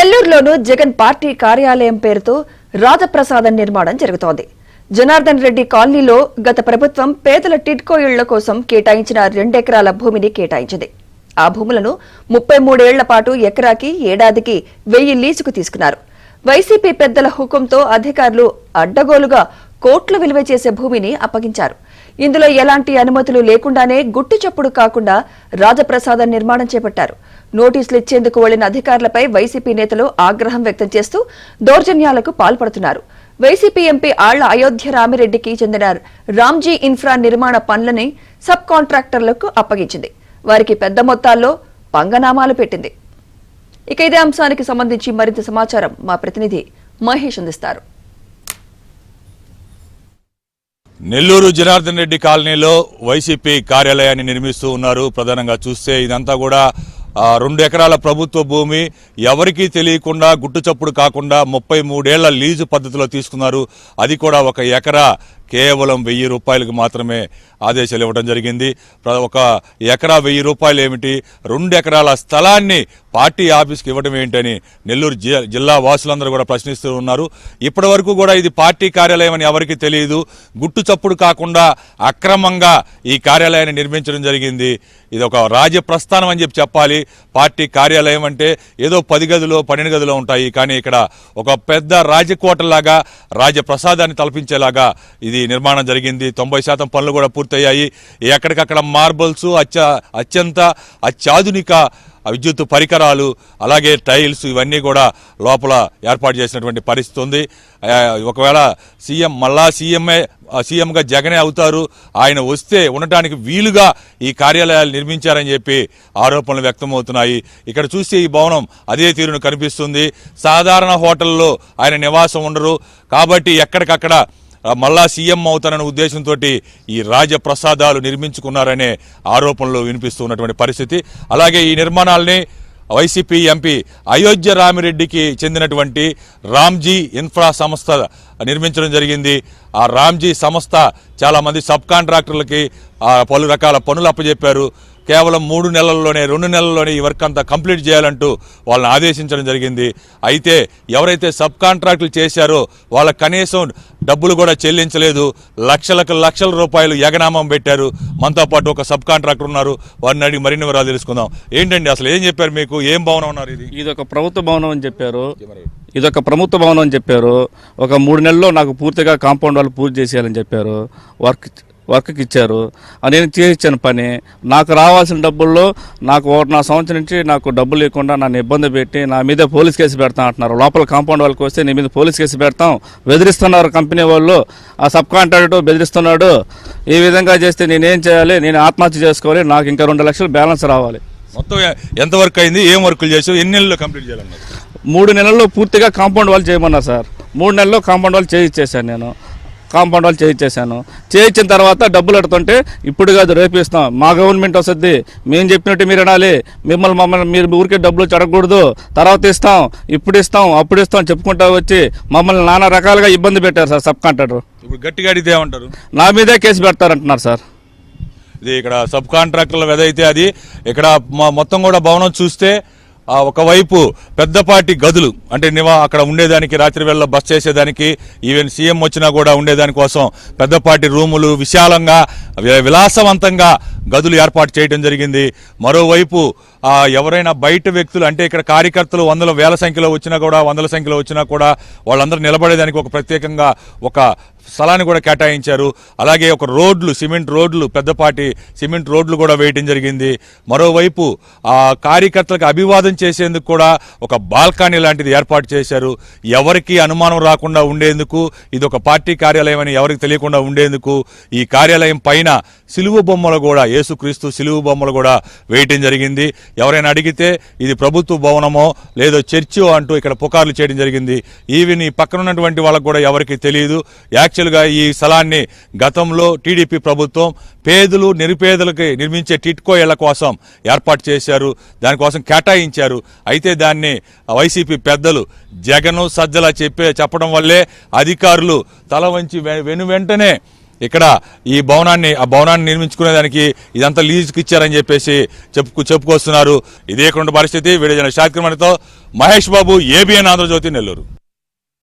నెల్లూరులోను Jagan party కార్యాలయం పేరుతో రాజప్రసాదం నిర్మాణం జరుగుతోంది. జనార్దన్ రెడ్డి కాలనీలో గత ప్రభుత్వం పేదల టిడ్కో ఇళ్ల కోసం కేటాయించిన 2 ఎకరాల భూమిని కేటాయించింది. ఆ భూములను 33 ఏళ్ల పాటు ఎకరాకి ఏడాదికి 1000 లీజుకు తీసుకున్నారు. వైసీపీ పెద్దల హుకుంతో అధికారులు అడ్డగోలుగా కోట్ల విలువ చేసే భూమిని అప్పగించారు. ఇందులో ఎలాంటి అనుమతులు లేకుండానే గుట్టు చప్పుడు కాకుండా రాజప్రసాదం నిర్మాణం చేపట్టారు. నోటీసులు ఇచ్చేందుకు వెళ్లిన అధికారులపై వైసీపీ నేతలు ఆగ్రహం వ్యక్తం చేస్తూ దౌర్జన్యాలకు పాల్పడుతున్నారు. వైసీపీ ఎంపీ ఆళ్ల అయోధ్య రామిరెడ్డికి చెందిన రామ్జీ ఇన్ఫ్రా నిర్మాణ పనులని సబ్ కాంట్రాక్టర్లకు అప్పగించింది. వారికి పెద్ద మొత్తాల్లో పంగనామాలు పెట్టింది. ఇక ఇదే అంశానికి సంబంధించి మరింత సమాచారం మా ప్రతినిధి మహేష్ అందిస్తారు. నెల్లూరు జనార్దన్ రెడ్డి కాలనీలో వైసీపీ కార్యాలయాన్ని నిర్మిస్తూ ఉన్నారు. ప్రధానంగా చూస్తే ఇదంతా కూడా 2 ఎకరాల ప్రభుత్వ భూమి ఎవరికీ తెలియకుండా గుట్టుచప్పుడు కాకుండా 33 ఏళ్ల లీజు పద్ధతిలో తీసుకున్నారు. అది కూడా 1 ఎకరా కేవలం 1000 రూపాయలకు మాత్రమే ఆదేశాలు ఇవ్వడం జరిగింది. 1 ఎకరా 1000 రూపాయలు ఏమిటి, 2 ఎకరాల స్థలాన్ని పార్టీ ఆఫీస్కి ఇవ్వడం ఏంటని నెల్లూరు జిల్లా వాసులందరూ కూడా ప్రశ్నిస్తూ ఉన్నారు. ఇప్పటి వరకు కూడా ఇది పార్టీ కార్యాలయం అని ఎవరికి తెలియదు. గుట్టు చప్పుడు కాకుండా అక్రమంగా ఈ కార్యాలయాన్ని నిర్మించడం జరిగింది. ఇది ఒక రాజప్రస్థానం అని చెప్పాలి. పార్టీ కార్యాలయం అంటే ఏదో 10 గదులు 12 గదులు ఉంటాయి, కానీ ఇక్కడ ఒక పెద్ద రాజకోటలాగా రాజప్రసాదాన్ని తలపించేలాగా ఇది నిర్మాణం జరిగింది. 90% పనులు కూడా పూర్తయ్యాయి. ఎక్కడికక్కడ మార్బల్స్, అత్యంత అత్యాధునిక విద్యుత్ పరికరాలు, అలాగే టైల్స్ ఇవన్నీ కూడా లోపల ఏర్పాటు చేసినటువంటి పరిస్థితి ఉంది. ఒకవేళ మళ్ళా సీఎంగా జగనే అవుతారు, ఆయన వస్తే ఉండటానికి వీలుగా ఈ కార్యాలయాలు నిర్మించారని చెప్పి ఆరోపణలు వ్యక్తమవుతున్నాయి. ఇక్కడ చూస్తే ఈ భవనం అదే తీరును కనిపిస్తుంది. సాధారణ హోటల్లో ఆయన నివాసం ఉండరు కాబట్టి ఎక్కడికక్కడ మళ్ళా సీఎం అవుతారనే ఉద్దేశంతో ఈ రాజప్రసాదాలు నిర్మించుకున్నారనే ఆరోపణలు వినిపిస్తున్నటువంటి పరిస్థితి. అలాగే ఈ నిర్మాణాలని వైసీపీ ఎంపీ అయోధ్య రామిరెడ్డికి చెందినటువంటి రామ్జీ ఇన్ఫ్రా సంస్థ నిర్మించడం జరిగింది. ఆ రామ్జీ సంస్థ చాలామంది సబ్ కాంట్రాక్టర్లకి పలు రకాల పనులు అప్పచెప్పారు. కేవలం 3 నెలల్లోనే 2 నెలల్లోనే ఈ వర్క్ అంతా కంప్లీట్ చేయాలంటూ వాళ్ళని ఆదేశించడం జరిగింది. అయితే ఎవరైతే సబ్ కాంట్రాక్టులు చేశారో వాళ్ళ కనీసం డబ్బులు కూడా చెల్లించలేదు. లక్షల రూపాయలు ఎగనామం పెట్టారు. మనతో పాటు ఒక సబ్ కాంట్రాక్టర్ ఉన్నారు, వారిని అడిగి మరిన్ని వివరాలు తెలుసుకుందాం. ఏంటండి అసలు ఏం చెప్పారు మీకు? ఏం భవనం ఉన్నారు? ఇదొక ప్రభుత్వ భవనం అని చెప్పారు. ఒక 3 నెలల్లో నాకు పూర్తిగా కాంపౌండ్ వాళ్ళు పూర్తి చేసేయాలని చెప్పారు. వర్క్కి ఇచ్చారు. నేను చేయించాను పని. నాకు రావాల్సిన డబ్బుల్లో నాకు 1.5 సంవత్సరం నుంచి నాకు డబ్బులు లేకుండా నన్ను ఇబ్బంది పెట్టి నా మీద పోలీస్ కేసు పెడతాం అంటున్నారు. లోపల కాంపౌండ్ వాళ్ళకి వస్తే నీ మీద పోలీస్ కేసు పెడతాం బెదిరిస్తున్నారు కంపెనీ వాళ్ళు. ఆ సబ్ కాంట్రాక్టర్ బెదిరిస్తున్నాడు. ఈ విధంగా చేస్తే నేనేం చేయాలి? నేను ఆత్మహత్య చేసుకోవాలి. నాకు ఇంకా 2 లక్షలు బ్యాలెన్స్ రావాలి. మొత్తం ఎంత వర్క్ అయింది? ఏం వర్కులు చేసావు? ఎన్ని నెలల్లో కంప్లీట్ చేయాలన్నారు? 3 నెలల్లో పూర్తిగా కాంపౌండ్ వాళ్ళు చేయమన్నారు సార్. 3 నెలల్లో కాంపౌండ్ వాళ్ళు చేయించేశాను. నేను కాంపౌండ్ వాళ్ళు చేయించిన తర్వాత డబ్బులు అడుగుతుంటే ఇప్పుడు కాదు రేపు ఇస్తాం, మా గవర్నమెంట్ వస్తుంది, మేము చెప్పినట్టు మీరు అనాలి, మమ్మల్ని మీరు ఊరికే డబ్బులు అడగకూడదు, తర్వాత ఇస్తాం, ఇప్పుడు ఇస్తాం, అప్పుడు ఇస్తాం చెప్పుకుంటా వచ్చి మమ్మల్ని నానా రకాలుగా ఇబ్బంది పెట్టారు సార్ సబ్ కాంట్రాక్టర్. ఇప్పుడు గట్టిగా అడిగితే ఏమంటారు? నా మీదే కేసు పెడతారంటున్నారు సార్. ఇది ఇక్కడ సబ్ కాంట్రాక్టర్ల ఏదైతే అది ఇక్కడ మొత్తం కూడా భవనం చూస్తే ఒకవైపు పెద్దపాటి గదులు అంటే అక్కడ ఉండేదానికి, రాత్రి వేళ బస్ చేసేదానికి, ఈవెన్ సీఎం వచ్చినా కూడా ఉండేదాని కోసం పెద్దపాటి రూములు, విశాలంగా విలాసవంతంగా గదులు ఏర్పాటు చేయడం జరిగింది. మరోవైపు ఎవరైనా బయట వ్యక్తులు అంటే ఇక్కడ కార్యకర్తలు 100,000 సంఖ్యలో వచ్చినా కూడా 100ల సంఖ్యలో వచ్చినా కూడా వాళ్ళందరూ నిలబడేదానికి ఒక ప్రత్యేకంగా ఒక స్థలాన్ని కూడా కేటాయించారు. అలాగే ఒక రోడ్లు, సిమెంట్ రోడ్లు, పెద్దపాటి సిమెంట్ రోడ్లు కూడా వేయటం జరిగింది. మరోవైపు ఆ కార్యకర్తలకు అభివాదం చేసేందుకు కూడా ఒక బాల్కనీ లాంటిది ఏర్పాటు చేశారు. ఎవరికి అనుమానం రాకుండా ఉండేందుకు, ఇది ఒక పార్టీ కార్యాలయం అని ఎవరికి తెలియకుండా ఉండేందుకు ఈ కార్యాలయం పైన సిలువు బొమ్మలు కూడా, యేసుక్రీస్తు సిలువు బొమ్మలు కూడా వేయటం జరిగింది. ఎవరైనా అడిగితే ఇది ప్రభుత్వ భవనమో లేదో చర్చో అంటూ ఇక్కడ పుకార్లు చేయడం జరిగింది. ఈవెన్ ఈ పక్కన ఉన్నటువంటి వాళ్ళకు కూడా ఎవరికి తెలియదు. యాక్చువల్గా ఈ స్థలాన్ని గతంలో టీడీపీ ప్రభుత్వం పేదలు, నిరుపేదలకి నిర్మించే టిట్కో ఇళ్ల కోసం ఏర్పాటు చేశారు, దానికోసం కేటాయించారు. అయితే దాన్ని వైసీపీ పెద్దలు జగను సజ్జల చెప్పడం వల్లే అధికారులు తల వంచి వెనువెంటనే ఇక్కడ ఆ భవనాన్ని నిర్మించుకునేదానికి ఇదంతా లీజుకి ఇచ్చారని చెప్పేసి చెప్పుకొస్తున్నారు. ఇదే పరిస్థితి. వీడియో జర్నలిస్ట్ షాకిర్ మనతో మహేష్ బాబు, ABN ఆంధ్రజ్యోతి, నెల్లూరు.